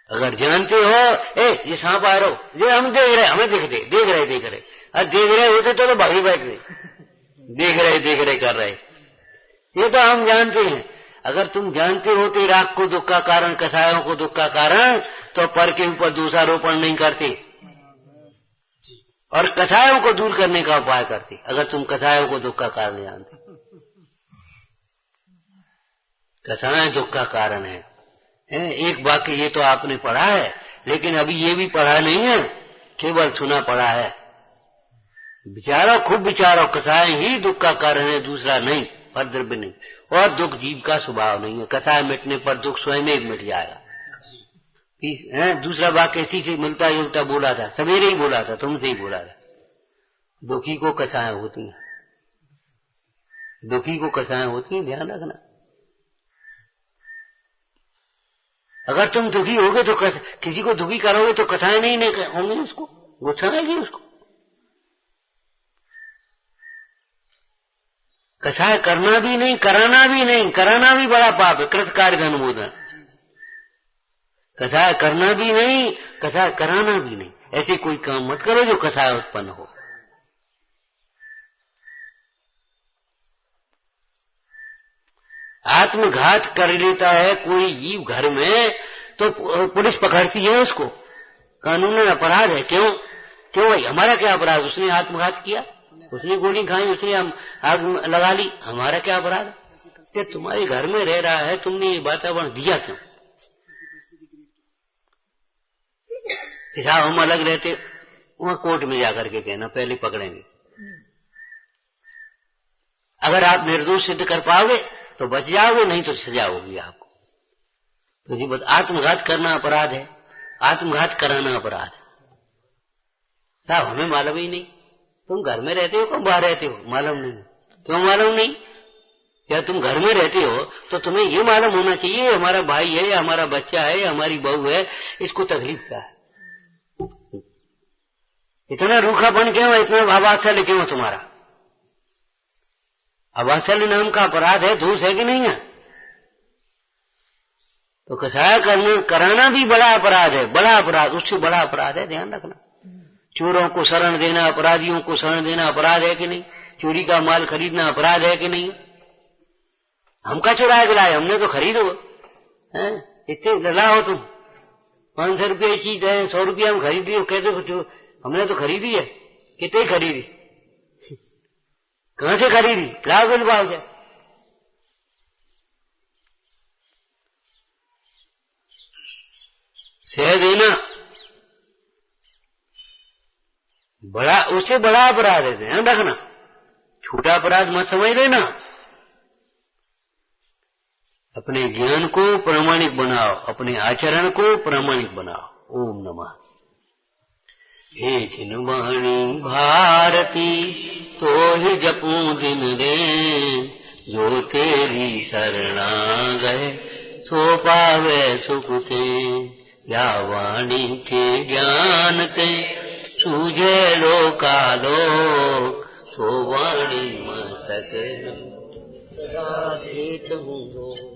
अगर जानते हो ये सांप आ रहा हो, ये हम देख रहे, हमें देख रहे और देख रहे होते तो भागी बैठ रहे, देख रहे कर रहे, ये तो हम जानते हैं। अगर तुम जानते होते राग को दुख का कारण, कसायों को दुख का कारण, तो पर के ऊपर दोषारोपण नहीं करते और कसायों को दूर करने का उपाय करते। अगर तुम कसायों को दुख का कारण जानते, कसाय दुख का कारण है। एक वाक्य ये तो आपने पढ़ा है, लेकिन अभी ये भी पढ़ा नहीं है, केवल सुना पढ़ा है। विचारो, खूब विचारो, कसाय ही दुख का कारण है, दूसरा नहीं, पर द्रव्य नहीं। और दुख जीव का स्वभाव नहीं है, कसाय मिटने पर दुख स्वयं ही मिट जाएगा। दूसरा वाक्य इसी से मिलता जुलता बोला था, सवेरे ही बोला था, तुमसे ही बोला था। दुखी को कसाय होती है, दुखी को कसाय होती है, ध्यान रखना। अगर तुम दुखी होगे तो किसी को दुखी करोगे तो कसाय नहीं होंगे, उसको गुस्सा आएगी, उसको कसाय करना भी नहीं, कराना भी नहीं। कराना भी बड़ा पाप है, कृत कार्य अनुमोदन। कसाय करना भी नहीं, कसाय कराना भी नहीं। ऐसे कोई काम मत करो जो कसाय उत्पन्न हो। आत्मघात कर लेता है कोई जीव घर में तो पुलिस पकड़ती है उसको, कानूनन अपराध है। क्यों भाई, हमारा क्या अपराध? उसने आत्मघात किया, उसने गोली खाई, उसने आग लगा ली, हमारा क्या अपराध? कि तुम्हारे घर में रह रहा है, तुमने ये वातावरण दिया क्यों? साहब हम अलग रहते, वहां कोर्ट में जाकर के कहना, पहले पकड़ेंगे। अगर आप निर्दोष सिद्ध कर पाओगे तो बच जाओगे, नहीं तो सजा होगी आपको। तो जी आत्मघात करना अपराध है, आत्मघात कराना अपराध है। साहब हमें मालूम ही नहीं, तुम घर में रहते हो, कब बाहर रहते हो? मालूम नहीं। क्यों मालूम नहीं? क्या तुम घर में रहते हो तो तुम्हें ये मालूम होना चाहिए हमारा भाई है, हमारा बच्चा है, हमारी बहू है, इसको तकलीफ क्या है। इतना रूखापन क्यों है, इतना अवात्सल्य क्यों है तुम्हारा? अवात्सल्य नाम का अपराध है, दोष है कि नहीं है? तो कसाय कराना भी बड़ा अपराध है, बड़ा अपराध, उससे बड़ा अपराध है, ध्यान रखना। चोरों को शरण देना, अपराधियों को शरण देना अपराध है कि नहीं? चोरी का माल खरीदना अपराध है कि नहीं? हमका चुराया के लाए, हमने तो खरीदो, इतने लाओ तुम, 500 रुपये की चीज है, 100 रुपया हम खरीदी हो, कहते हो हमने तो खरीदी है। कितने खरीदी? कहां से खरीदी? लाओ बिल पाओ जाए। सह देना बड़ा, उससे बड़ा अपराध है, ध्यान रखना। छोटा अपराध मत समझ लेना। अपने ज्ञान को प्रामाणिक बनाओ, अपने आचरण को प्रामाणिक बनाओ। ओम नमः। हे जिन वाणी भारती तो ही जपूं दिन दिन, जो तेरी शरणा गए सो पावे सुख ते। या वाणी के ज्ञान ते सूझे लोकालोक, सो वाणी मस्तक सदा हेत हूँ।